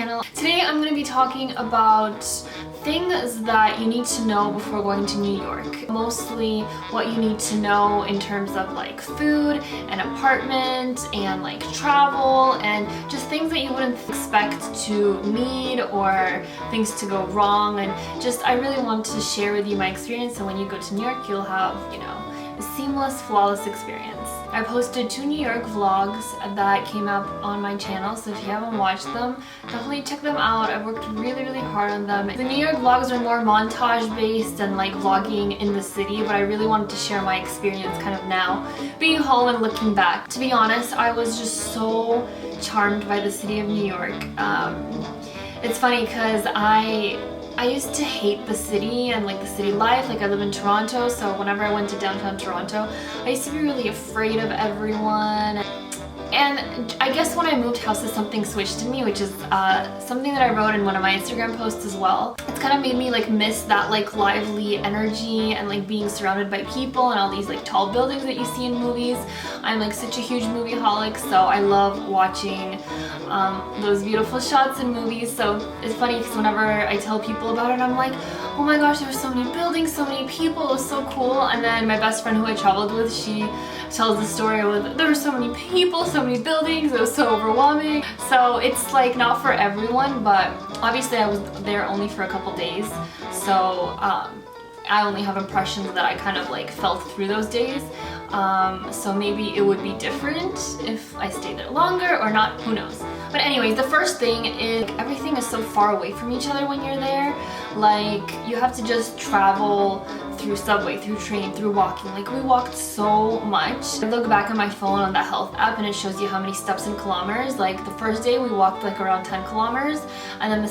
channel. Today I'm going to be talking about things that you need to know before going to New York. Mostly what you need to know in terms of like food and apartment and like travel and just things that you wouldn't expect to need or things to go wrong, and just I really want to share with you my experience so when you go to New York you'll have, you know, a seamless, flawless experience. I posted 2 New York vlogs that came up on my channel, so if you haven't watched them, definitely check them out. I've worked really hard on them. The New York vlogs are more montage based and like vlogging in the city, but I really wanted to share my experience kind of now, being home and looking back. To be honest, I was just so charmed by the city of New York. It's funny because I used to hate the city and like the city life. Like I live in Toronto, so whenever I went to downtown Toronto, I used to be really afraid of everyone. And I guess when I moved houses, something switched in me, which is something that I wrote in one of my Instagram posts as well. It's kind of made me like miss that like lively energy and like being surrounded by people and all these like tall buildings that you see in movies. I'm like such a huge movie holic, so I love watching those beautiful shots in movies. So it's funny because whenever I tell people about it, I'm like, oh my gosh, there were so many buildings, so many people, it was so cool. And then my best friend who I traveled with, she tells the story with there were so many people, so many buildings, it was so overwhelming. So it's like not for everyone, but obviously I was there only for a couple days, so I only have impressions that I kind of like felt through those days. So maybe it would be different if I stayed there longer or not, who knows. But anyways, the first thing is everything is so far away from each other when you're there. Like you have to just travel through subway, through train, through walking. Like we walked so much. I look back on my phone on the health app and it shows you how many steps in kilometers. Like the first day we walked like around 10 kilometers, and then it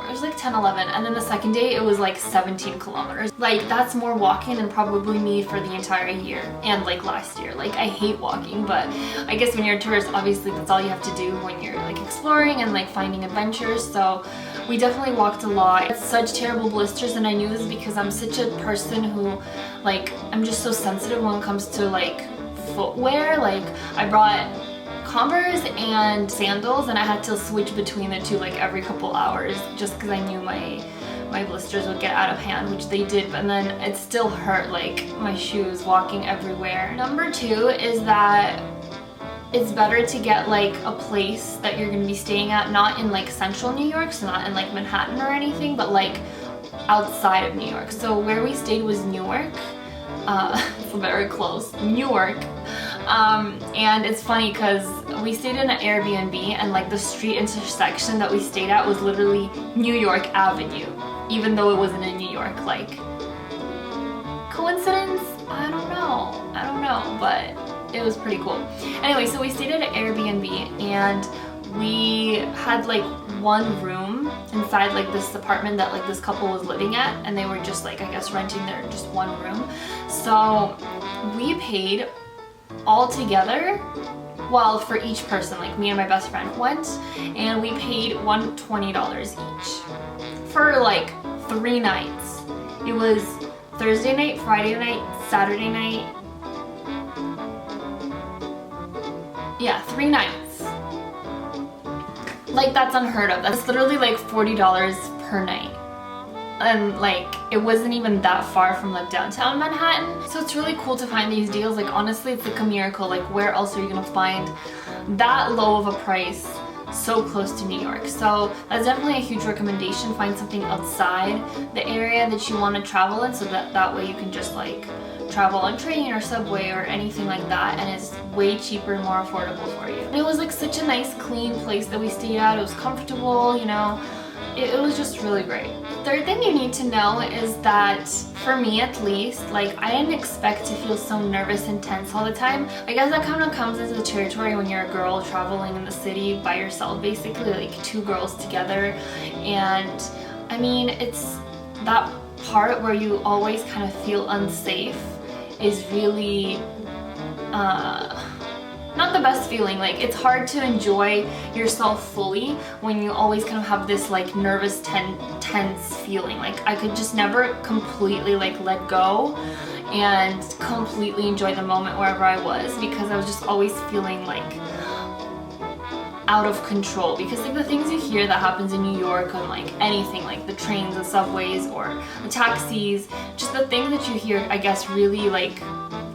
was like 10, 11, and then the second day it was like 17 kilometers. Like that's more walking than probably me for the entire year and like last year. Like I hate walking, but I guess when you're a tourist, obviously that's all you have to do when you're like exploring and like finding adventures. So we definitely walked a lot. It's such terrible blisters, and I knew this because I'm such a person who like I'm just so sensitive when it comes to like footwear. Like I brought Converse and sandals and I had to switch between the two like every couple hours just because I knew my blisters would get out of hand, which they did, but then it still hurt like my shoes walking everywhere. Number 2 is that it's better to get like a place that you're gonna be staying at, not in like central New York, so not in like Manhattan or anything, but like outside of New York. So where we stayed was Newark. It's very close, Newark. And it's funny because we stayed in an Airbnb and like the street intersection that we stayed at was literally New York Avenue, even though it wasn't in New York. Like, coincidence? I don't know, but it was pretty cool. Anyway, so we stayed at an Airbnb and we had like one room inside like this apartment that like this couple was living at, and they were just like I guess renting their just one room. So we paid all together, well, for each person, like me and my best friend went, and we paid $120 each for like 3 nights. It was Thursday night, Friday night, Saturday night. Yeah, 3 nights. Like that's unheard of. That's literally like $40 per night. And like it wasn't even that far from like downtown Manhattan. So it's really cool to find these deals. Like honestly, it's like a miracle. Like where else are you gonna find that low of a price so close to New York? So that's definitely a huge recommendation. Find something outside the area that you want to travel in, so that way you can just like travel on train or subway or anything like that, and it's way cheaper and more affordable for you. And it was like such a nice clean place that we stayed at. It was comfortable, you know, it was just really great. Third thing you need to know is that, for me at least, like I didn't expect to feel so nervous and tense all the time. I guess that kind of comes into the territory when you're a girl traveling in the city by yourself, basically like 2 girls together. And I mean, it's that part where you always kind of feel unsafe is really not the best feeling. Like it's hard to enjoy yourself fully when you always kind of have this like nervous tense feeling. Like I could just never completely like let go and completely enjoy the moment wherever I was, because I was just always feeling like out of control, because like the things you hear that happens in New York on like anything, like the trains, the subways, or the taxis, just the things that you hear, I guess, really like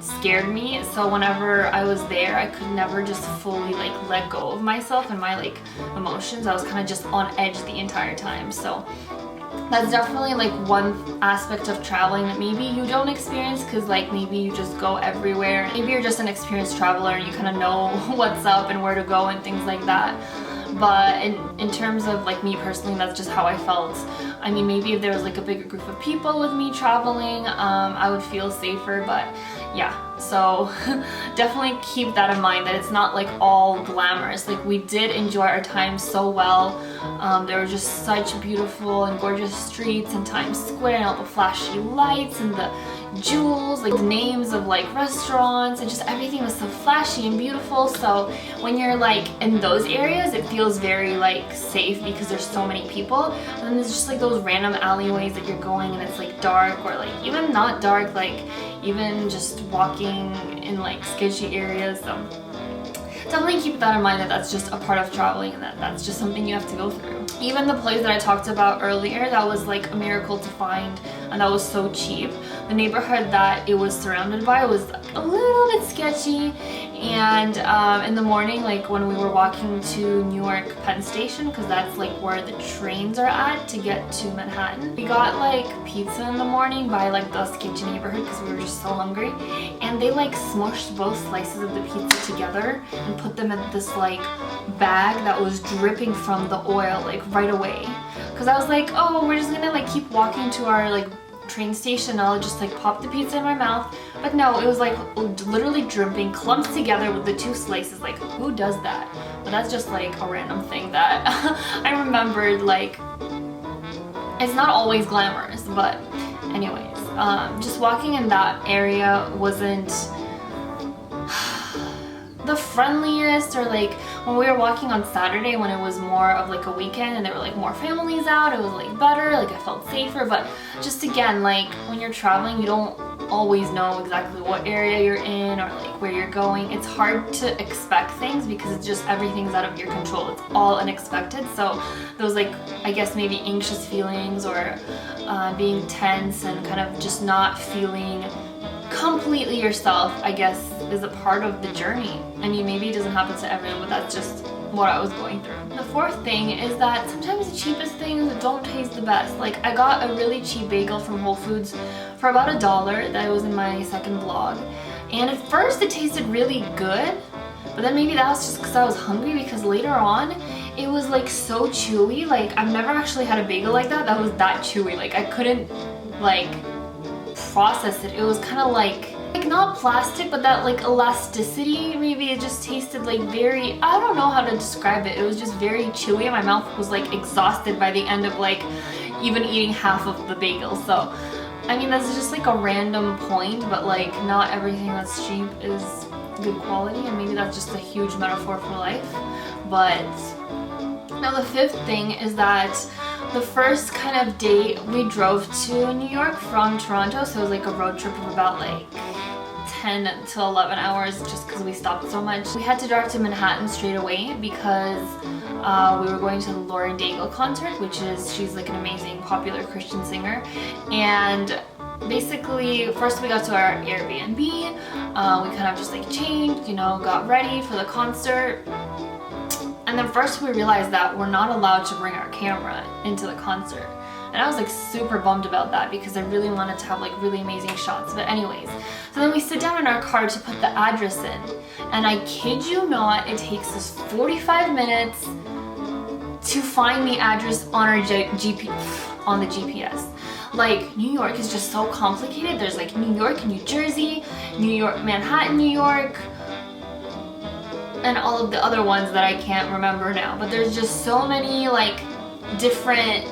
scared me. So whenever I was there, I could never just fully like let go of myself and my like emotions. I was kind of just on edge the entire time. So that's definitely like one aspect of traveling that maybe you don't experience, because like maybe you just go everywhere. Maybe you're just an experienced traveler and you kind of know what's up and where to go and things like that. But in terms of like me personally, that's just how I felt. I mean, maybe if there was like a bigger group of people with me traveling, I would feel safer, but yeah. So definitely keep that in mind, that it's not like all glamorous. Like we did enjoy our time so well. There were just such beautiful and gorgeous streets in Times Square, and all the flashy lights and the jewels, like the names of like restaurants, and just everything was so flashy and beautiful. So when you're like in those areas, it feels very like safe because there's so many people. And then there's just like those random alleyways that you're going and it's like dark, or like even not dark, like even just walking in like sketchy areas. So definitely keep that in mind, that that's just a part of traveling and that that's just something you have to go through. Even the place that I talked about earlier, that was like a miracle to find, and that was so cheap. The neighborhood that it was surrounded by was a little bit sketchy, and in the morning, like when we were walking to Newark Penn Station, because that's like where the trains are at to get to Manhattan, we got like pizza in the morning by like the sketchy neighborhood because we were just so hungry, and they like smushed both slices of the pizza together and put them in this like bag that was dripping from the oil like right away. Because I was like, oh, we're just gonna like keep walking to our like train station, I'll just like pop the pizza in my mouth. But no, it was like literally dripping, clumped together with the two slices. Like, who does that? But that's just like a random thing that I remembered. Like, it's not always glamorous, but anyways, just walking in that area wasn't the friendliest. Or like when we were walking on Saturday, when it was more of like a weekend and there were like more families out, it was like better, like I felt safer. But just again, like when you're traveling, you don't always know exactly what area you're in or like where you're going. It's hard to expect things because it's just everything's out of your control. It's all unexpected. So those like, I guess maybe anxious feelings or being tense and kind of just not feeling completely yourself, I guess, is a part of the journey. I mean, maybe it doesn't happen to everyone, but that's just what I was going through. The fourth thing is that sometimes the cheapest things don't taste the best. Like, I got a really cheap bagel from Whole Foods for about $1. That was in my second vlog, and at first it tasted really good, but then maybe that was just because I was hungry, because later on it was like so chewy. Like, I've never actually had a bagel like that was that chewy. Like, I couldn't like process it. It was kind of like not plastic, but that like elasticity. Maybe it just tasted like very, I don't know how to describe it. It was just very chewy, and my mouth was like exhausted by the end of like even eating half of the bagel. So I mean, that's just like a random point, but like not everything that's cheap is good quality, and maybe that's just a huge metaphor for life. But now the fifth thing is that the first kind of date we drove to New York from Toronto, so it was like a road trip of about like 10 to 11 hours just because we stopped so much. We had to drive to Manhattan straight away because we were going to the Lauren Daigle concert, which is, she's like an amazing popular Christian singer. And basically, first we got to our Airbnb, we kind of just like changed, you know, got ready for the concert. And then first we realized that we're not allowed to bring our camera into the concert. And I was like super bummed about that because I really wanted to have like really amazing shots. But anyways, so then we sit down in our car to put the address in. And I kid you not, it takes us 45 minutes to find the address on our on the GPS. Like, New York is just so complicated. There's like New York, New Jersey, New York, Manhattan, New York, and all of the other ones that I can't remember now. But there's just so many like different,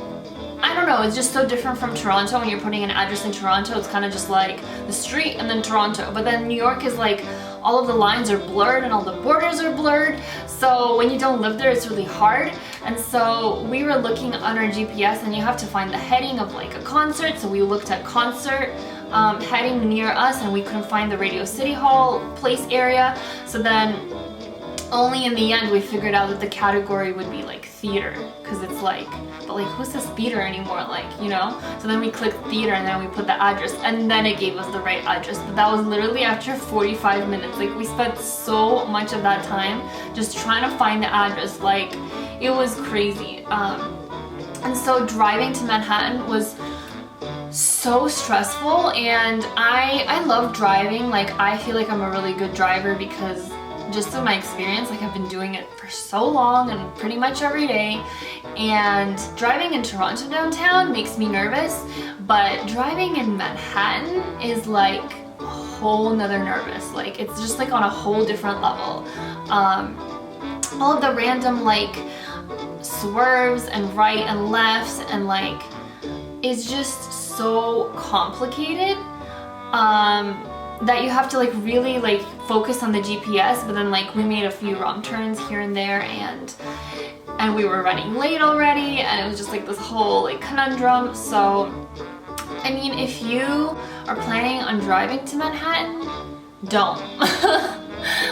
I don't know, it's just so different from Toronto. When you're putting an address in Toronto, it's kind of just like the street and then Toronto. But then New York is like all of the lines are blurred and all the borders are blurred. So when you don't live there, it's really hard. And so we were looking on our GPS, and you have to find the heading of like a concert. So we looked at concert heading near us, and we couldn't find the Radio City Hall place area. So then only in the end we figured out that the category would be like theater, because it's like, but like who says theater anymore, like, you know? So then we clicked theater and then we put the address and then it gave us the right address, but that was literally after 45 minutes. Like we spent so much of that time just trying to find the address, like it was crazy. And so driving to Manhattan was so stressful, and I love driving. Like I feel like I'm a really good driver because just in my experience, like I've been doing it for so long and pretty much every day, and driving in Toronto downtown makes me nervous, but driving in Manhattan is like a whole nother nervous. Like it's just like on a whole different level. All of the random like swerves and right and lefts and like it's just so complicated that you have to like really like focus on the GPS, but then like we made a few wrong turns here and there, and we were running late already, and it was just like this whole like conundrum. So I mean, if you are planning on driving to Manhattan, don't.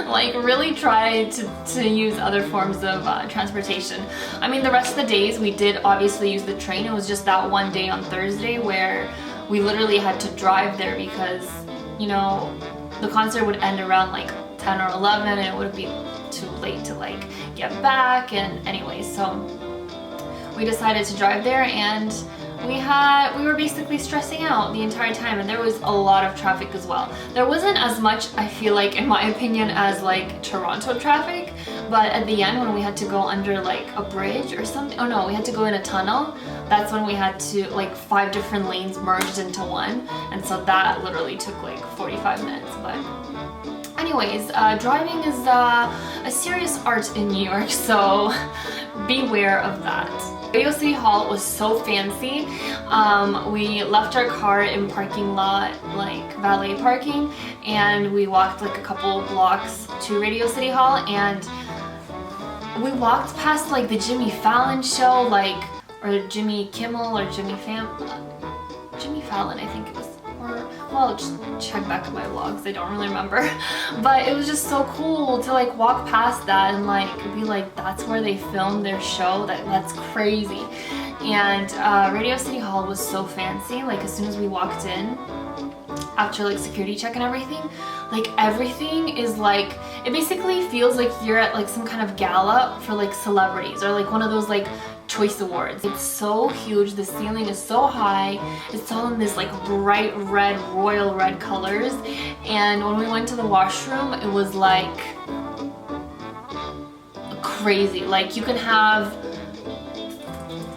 Like really try to use other forms of transportation. I mean, the rest of the days we did obviously use the train. It was just that one day on Thursday where we literally had to drive there because, you know, the concert would end around like 10 or 11 and it would be too late to like get back, and anyway, so we decided to drive there, and we were basically stressing out the entire time, and there was a lot of traffic as well. There wasn't as much, I feel like, in my opinion, as like Toronto traffic, but at the end when we had to go under like a bridge or something, oh no, we had to go in a tunnel, that's when we had to, like 5 different lanes merged into one, and so that literally took like 45 minutes, but anyways, driving is a serious art in New York, so beware of that. Radio City Hall was so fancy. We left our car in parking lot, like valet parking, and we walked like a couple blocks to Radio City Hall, and we walked past like the Jimmy Fallon show, like, or Jimmy Kimmel or Jimmy Fallon, I think it was. Or, well, just check back at my vlogs, I don't really remember. But it was just so cool to like walk past that and like be like, that's where they filmed their show. That's crazy. And Radio City Hall was so fancy. Like as soon as we walked in, after like security check and everything is like, it basically feels like you're at like some kind of gala for like celebrities, or like one of those like Choice Awards. It's so huge, the ceiling is so high, it's all in this like bright red, royal red colors, and when we went to the washroom it was like crazy. Like you can have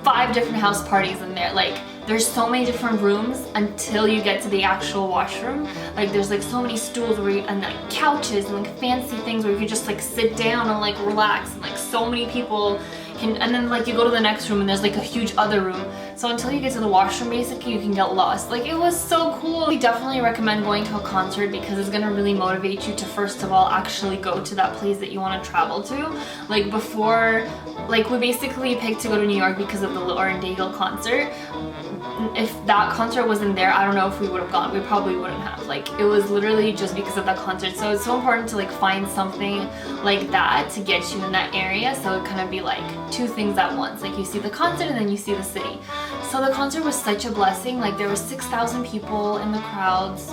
5 different house parties in there. Like there's so many different rooms until you get to the actual washroom. Like there's like so many stools where and like couches and like fancy things where you can just like sit down and like relax, and like so many people can, and then like you go to the next room and there's like a huge other room. So until you get to the washroom, basically you can get lost. Like it was so cool. We definitely recommend going to a concert because it's gonna really motivate you to first of all actually go to that place that you want to travel to. Like before, like we basically picked to go to New York because of the Lauren Daigle concert. If that concert wasn't there, I don't know if we would have gone. We probably wouldn't have. Like it was literally just because of that concert. So it's so important to like find something like that to get you in that area, so it kind of be like 2 things at once. Like you see the concert and then you see the city. So the concert was such a blessing. Like there were 6,000 people in the crowds.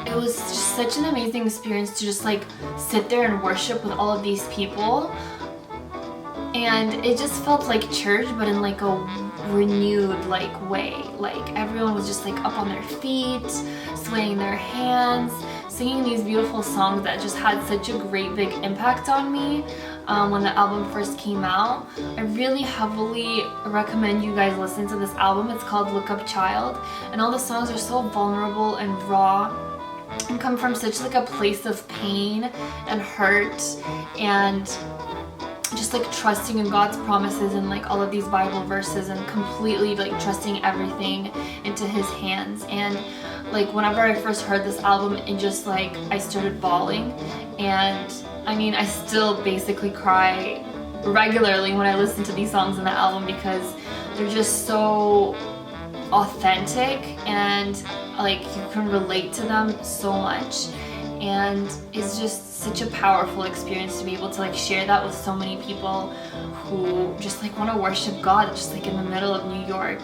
It was just such an amazing experience to just like sit there and worship with all of these people. And it just felt like church, but in like a renewed like way. Like everyone was just like up on their feet, swaying their hands, singing these beautiful songs that just had such a great big impact on me when the album first came out. I really heavily recommend you guys listen to this album. It's called Look Up Child, and all the songs are so vulnerable and raw and come from such like a place of pain and hurt, and just like trusting in God's promises and like all of these Bible verses, and completely like trusting everything into His hands. And like whenever I first heard this album, it just like I started bawling, and I mean I still basically cry regularly when I listen to these songs in the album because they're just so authentic and like you can relate to them so much. and it's just such a powerful experience to be able to like share that with so many people who just like want to worship God just like in the middle of New York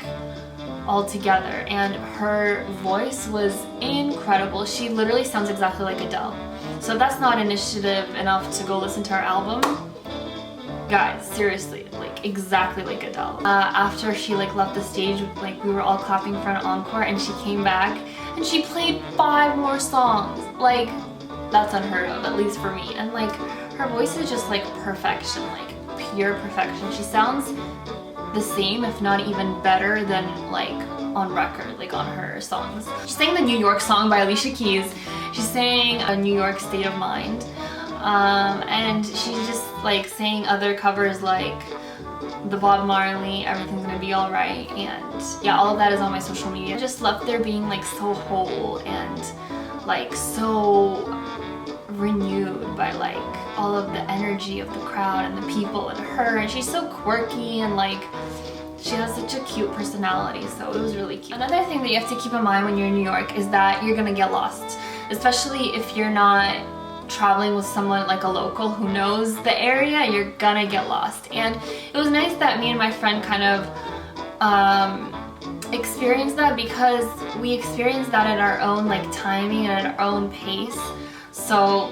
all together. And her voice was incredible. She literally sounds exactly like Adele. So if that's not initiative enough to go listen to her album, guys, seriously, like exactly like Adele. After she like left the stage, like we were all clapping for an encore, and she came back and she played 5 more songs. Like, that's unheard of, at least for me. And like her voice is just like perfection, like pure perfection. She sounds the same, if not even better than like on record, like on her songs. She sang the New York song by Alicia Keys. She sang A New York State of Mind. And she's just like saying other covers like the Bob Marley, Everything's Gonna Be Alright, and yeah, all of that is on my social media. I just left there being like so whole and like so renewed by like all of the energy of the crowd and the people and her, and she's so quirky and like she has such a cute personality, so it was really cute. Another thing that you have to keep in mind when you're in New York is that you're gonna get lost, especially if you're not traveling with someone like a local who knows the area. You're gonna get lost. And it was nice that me and my friend kind of experienced that, because we experienced that at our own like timing and at our own pace. So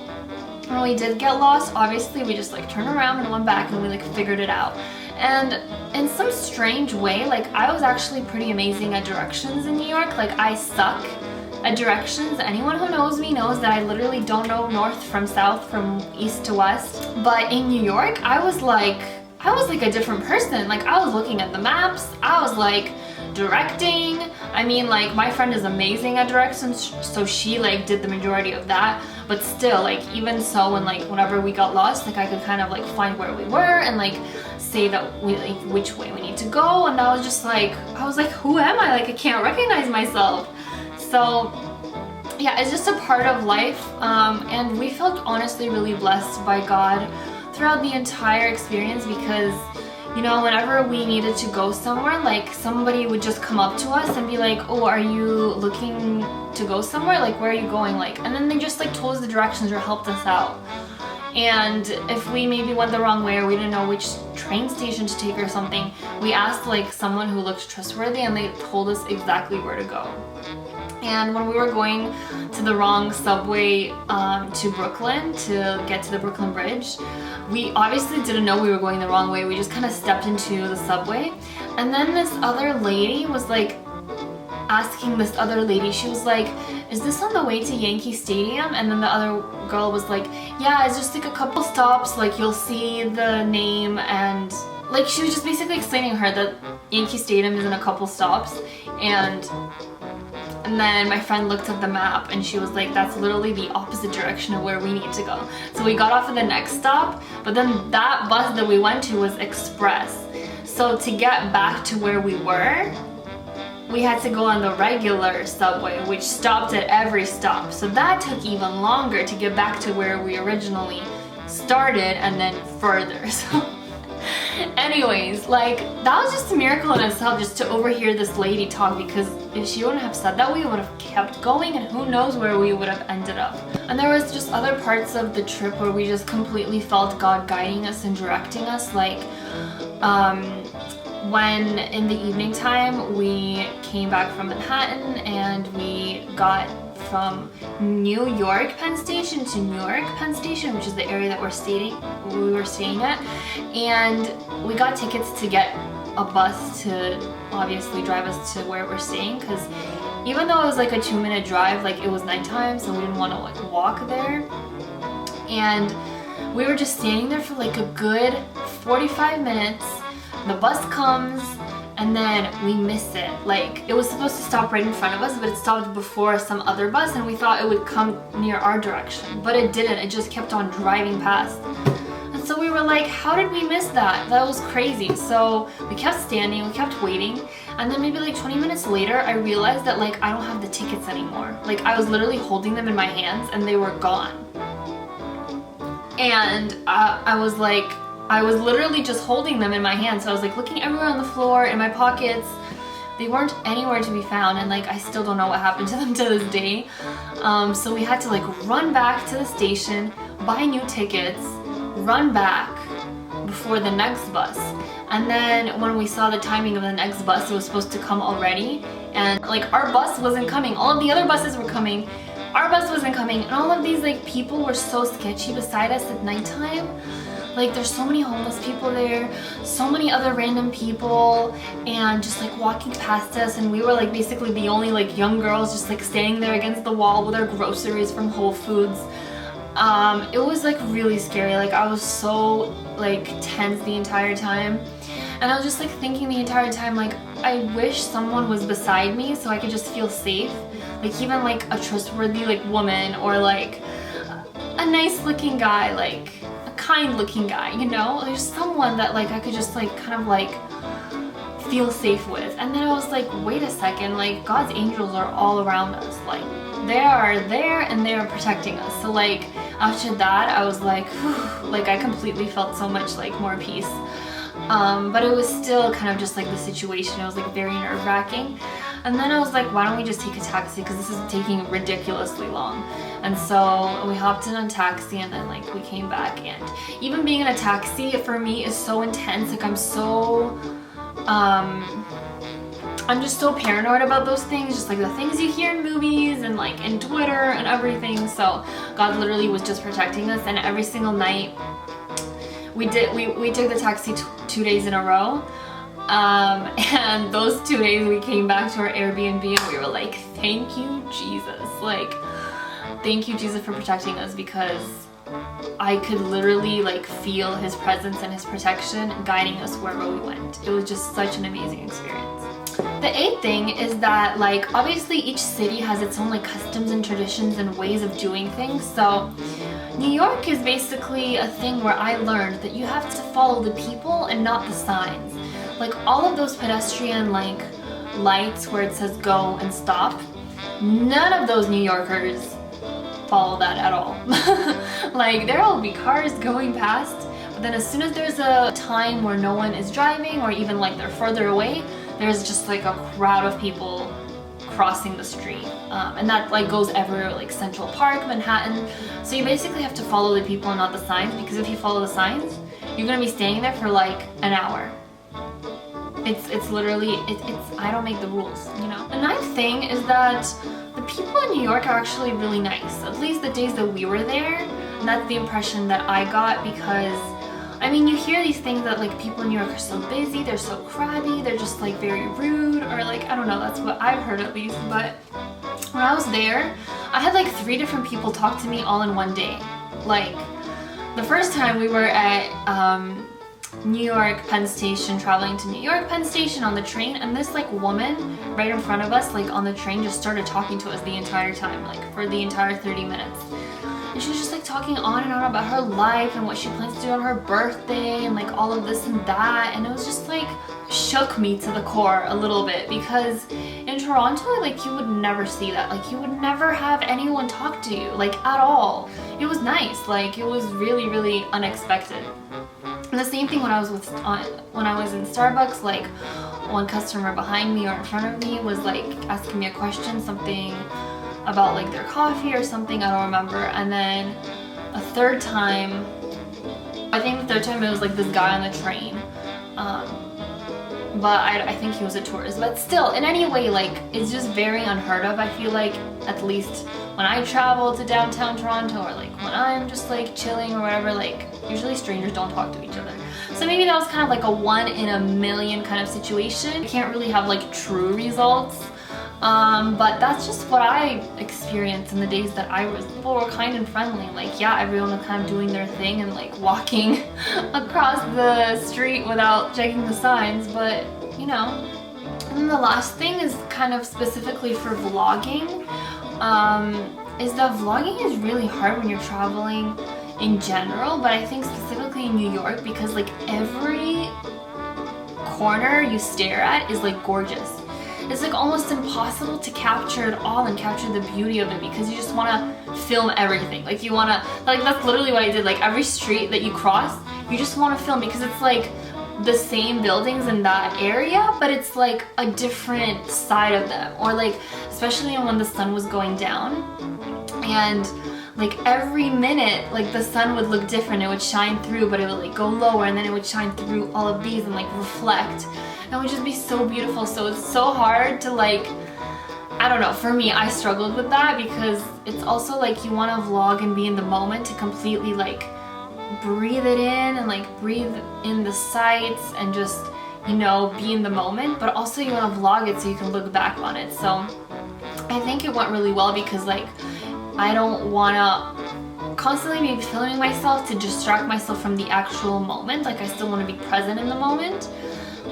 when we did get lost, obviously we just like turned around and went back and we like figured it out. And in some strange way, like I was actually pretty amazing at directions in New York. Like I suck at directions. Anyone who knows me knows that I literally don't know north from south, from east to west. But in New York, I was like a different person. Like I was looking at the maps, I was like directing. I mean, like my friend is amazing at directions, so she like did the majority of that. But still, like even so, when like whenever we got lost, like I could kind of like find where we were and like say that we like which way we need to go. And I was just like, I was like, who am I? Like I can't recognize myself. So yeah, it's just a part of life, and we felt honestly really blessed by God throughout the entire experience, because you know, whenever we needed to go somewhere, like somebody would just come up to us and be like, oh, are you looking to go somewhere? Like, where are you going? Like, and then they just like told us the directions or helped us out. And if we maybe went the wrong way or we didn't know which train station to take or something, we asked like someone who looked trustworthy and they told us exactly where to go. And when we were going to the wrong subway to Brooklyn to get to the Brooklyn Bridge, we obviously didn't know we were going the wrong way. We just kind of stepped into the subway. And then this other lady was like asking this other lady, she was like, is this on the way to Yankee Stadium? And then the other girl was like, yeah, it's just like a couple stops, like you'll see the name. And like she was just basically explaining her that Yankee Stadium is in a couple stops. And then my friend looked at the map and she was like, that's literally the opposite direction of where we need to go. So we got off at the next stop, but then that bus that we went to was express. So to get back to where we were, we had to go on the regular subway, which stopped at every stop. So that took even longer to get back to where we originally started and then further. So anyways, like that was just a miracle in itself, just to overhear this lady talk, because if she wouldn't have said that, we would have kept going and who knows where we would have ended up. And there was just other parts of the trip where we just completely felt God guiding us and directing us, like when in the evening time we came back from Manhattan and we got from New York Penn Station to Newark Penn Station, which is the area that we were staying at, and we got tickets to get a bus to obviously drive us to where we're staying, because even though it was like a 2-minute drive, like it was nighttime, so we didn't want to like walk there. And we were just standing there for like a good 45 minutes. The bus comes and then we miss it. Like it was supposed to stop right in front of us, but it stopped before some other bus and we thought it would come near our direction, but it didn't. It just kept on driving past. And so we were like, how did we miss that? That was crazy. So we kept standing, we kept waiting, and then maybe like 20 minutes later I realized that like I don't have the tickets anymore. Like I was literally holding them in my hands and they were gone. And I was literally just holding them in my hands. So I was like looking everywhere on the floor, in my pockets. they weren't anywhere to be found, and like I still don't know what happened to them to this day. So we had to like run back to the station, buy new tickets, run back before the next bus. And then when we saw the timing of the next bus, it was supposed to come already, and like our bus wasn't coming. All of the other buses were coming, our bus wasn't coming, and all of these like people were so sketchy beside us at nighttime. Like there's so many homeless people there, so many other random people, and just like walking past us, and we were like basically the only like young girls just like standing there against the wall with our groceries from Whole Foods. It was like really scary. Like I was so like tense the entire time, and I was just like thinking the entire time, like I wish someone was beside me so I could just feel safe, like even like a trustworthy like woman, or like a nice looking guy, like a kind looking guy, you know, there's someone that like I could just like kind of like feel safe with. And then I was like, wait a second, like God's angels are all around us, like they are there and they are protecting us. So like after that I was like, whew, like I completely felt so much like more peace. But it was still kind of just like the situation, it was like very nerve-wracking. And then I was like, why don't we just take a taxi, because this is taking ridiculously long. And so we hopped in a taxi, and then like we came back, and even being in a taxi for me is so intense. Like I'm just so paranoid about those things, just like the things you hear in movies and like in Twitter and everything. So God literally was just protecting us, and every single night we took the taxi 2 days in a row. And those 2 days we came back to our Airbnb, and we were like, thank you Jesus, like thank you Jesus for protecting us, because I could literally like feel his presence and his protection guiding us wherever we went. It was just such an amazing experience. The 8th thing is that like obviously each city has its own like customs and traditions and ways of doing things. So New York is basically a thing where I learned that you have to follow the people and not the signs. Like all of those pedestrian like lights where it says go and stop, none of those New Yorkers follow that at all. Like there will be cars going past, but then as soon as there's a time where no one is driving, or even like they're further away, there's just like a crowd of people crossing the street. And that like goes everywhere, like Central Park, Manhattan. So you basically have to follow the people and not the signs, because if you follow the signs, you're gonna be standing there for like an hour. It's literally, I don't make the rules, you know? The 9th thing is that the people in New York are actually really nice, at least the days that we were there. And that's the impression that I got, because I mean, you hear these things that like people in New York are so busy, they're so crabby, they're just like very rude, or like, I don't know, that's what I've heard at least. But when I was there, I had like 3 different people talk to me all in one day. Like the first time we were at New York Penn Station, traveling to New York Penn Station on the train, and this like woman right in front of us like on the train just started talking to us the entire time, like for the entire 30 minutes. And she was just like talking on and on about her life and what she plans to do on her birthday and like all of this and that, and it was just like shook me to the core a little bit, because in Toronto like you would never see that. Like you would never have anyone talk to you like at all. It was nice, like it was really really unexpected. And the same thing when I was in Starbucks, like one customer behind me or in front of me was like asking me a question, something about like their coffee or something, I don't remember. And then a third time, I think the third time it was like this guy on the train. But I think he was a tourist. But still, in any way, like it's just very unheard of. I feel like, at least when I travel to downtown Toronto, or like when I'm just like chilling or whatever, like usually strangers don't talk to each other. So maybe that was kind of like a 1 in a million kind of situation. You can't really have like true results. But that's just what I experienced in the days that I was. People were kind and friendly. Like, yeah, everyone was kind of doing their thing and like walking across the street without checking the signs, but you know. And then the last thing is kind of specifically for vlogging, is that vlogging is really hard when you're traveling in general, but I think specifically in New York, because like every corner you stare at is like gorgeous. It's like almost impossible to capture it all and capture the beauty of it, because you just want to film everything. Like you want to, like that's literally what I did. Like every street that you cross, you just want to film, because it's like the same buildings in that area, but it's like a different side of them, or like especially when the sun was going down, and like every minute like the sun would look different. It would shine through, but it would like go lower, and then it would shine through all of these and like reflect, and it would just be so beautiful. So it's so hard to like, I don't know, for me, I struggled with that, because it's also like you want to vlog and be in the moment to completely like breathe it in and like breathe in the sights and just, you know, be in the moment, but also you want to vlog it so you can look back on it. So I think it went really well, because like I don't want to constantly be filming myself to distract myself from the actual moment. Like I still want to be present in the moment,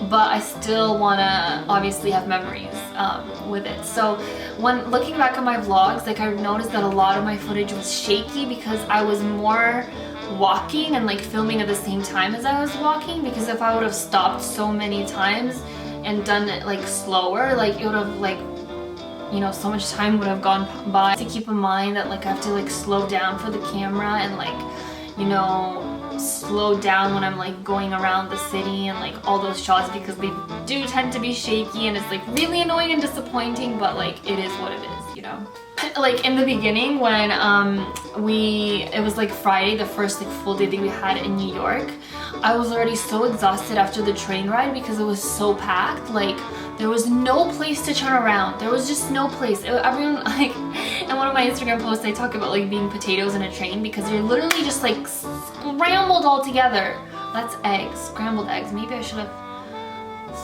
but I still want to obviously have memories with it. So when looking back at my vlogs, like I noticed that a lot of my footage was shaky, because I was more walking and like filming at the same time as I was walking, because if I would have stopped so many times and done it like slower, like it would have like, you know, so much time would have gone by. To keep in mind that like I have to like slow down for the camera, and like, you know, slow down when I'm like going around the city and like all those shots, because they do tend to be shaky, and it's like really annoying and disappointing, but like it is what it is, you know. Like in the beginning when it was like Friday, the first like full day that we had in New York, I was already so exhausted after the train ride, because it was so packed. Like there was no place to turn around. There was just no place. Everyone, like, in one of my Instagram posts I talk about like being potatoes in a train, because you're literally just like scrambled all together. That's eggs, scrambled eggs. Maybe I should have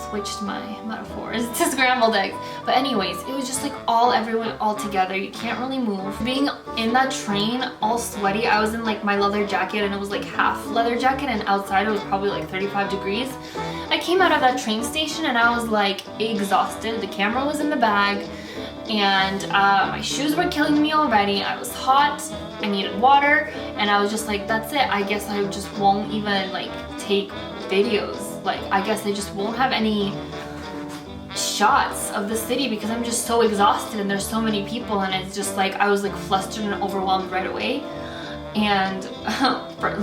switched my metaphors to scrambled eggs. But anyways, it was just like everyone all together. You can't really move. Being in that train all sweaty, I was in like my leather jacket, and it was like half leather jacket, and outside it was probably like 35 degrees. I came out of that train station and I was like exhausted. The camera was in the bag, and my shoes were killing me already. I was hot, I needed water, and I was just like, that's it. I guess I just won't even like take videos. Like I guess I just won't have any shots of the city, because I'm just so exhausted and there's so many people, and it's just like I was like flustered and overwhelmed right away. And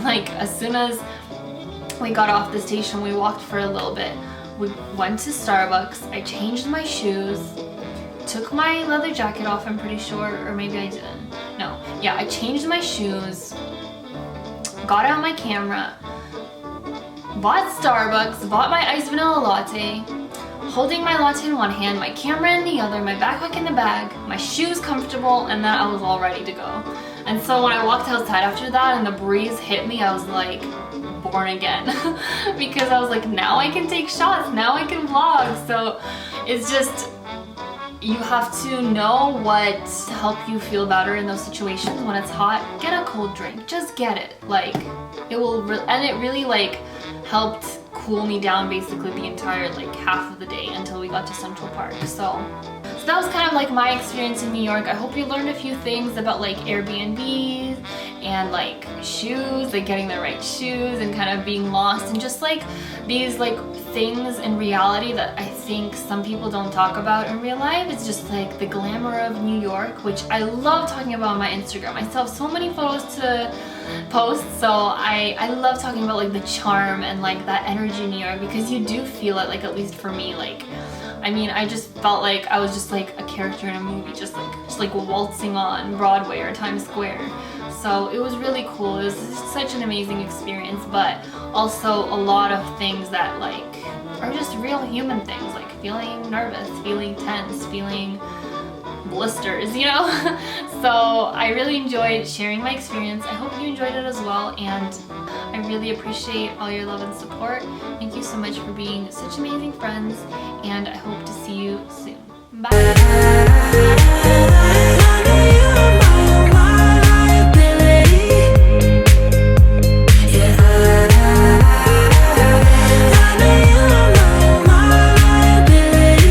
like as soon as we got off the station, we walked for a little bit. We went to Starbucks. I changed my shoes, took my leather jacket off, I'm pretty sure, or maybe I didn't. No, yeah, I changed my shoes, got out my camera, bought Starbucks, bought my iced vanilla latte, holding my latte in one hand, my camera in the other, my backpack in the bag, my shoes comfortable, and then I was all ready to go. And so when I walked outside after that and the breeze hit me, I was like born again because I was like, now I can take shots, now I can vlog. So it's just, you have to know what to help you feel better in those situations. When it's hot, get a cold drink, just get it. Like it will, and it really like helped cool me down basically the entire like half of the day until we got to Central Park. So that was kind of like my experience in New York. I hope you learned a few things about like Airbnbs and like shoes, like getting the right shoes and kind of being lost, and just like these like things in reality that I think some people don't talk about in real life. It's just like the glamour of New York, which I love talking about on my Instagram. I still have so many photos to post, so I love talking about like the charm and like that energy in New York, because you do feel it, like at least for me. Like I mean, I just felt like I was just like a character in a movie, just like waltzing on Broadway or Times Square. So it was really cool. It was such an amazing experience, but also a lot of things that like are just real human things, like feeling nervous, feeling tense, feeling blisters, you know? So I really enjoyed sharing my experience. I hope you enjoyed it as well, and I really appreciate all your love and support. Thank you so much for being such amazing friends, and I hope to see you soon. Bye!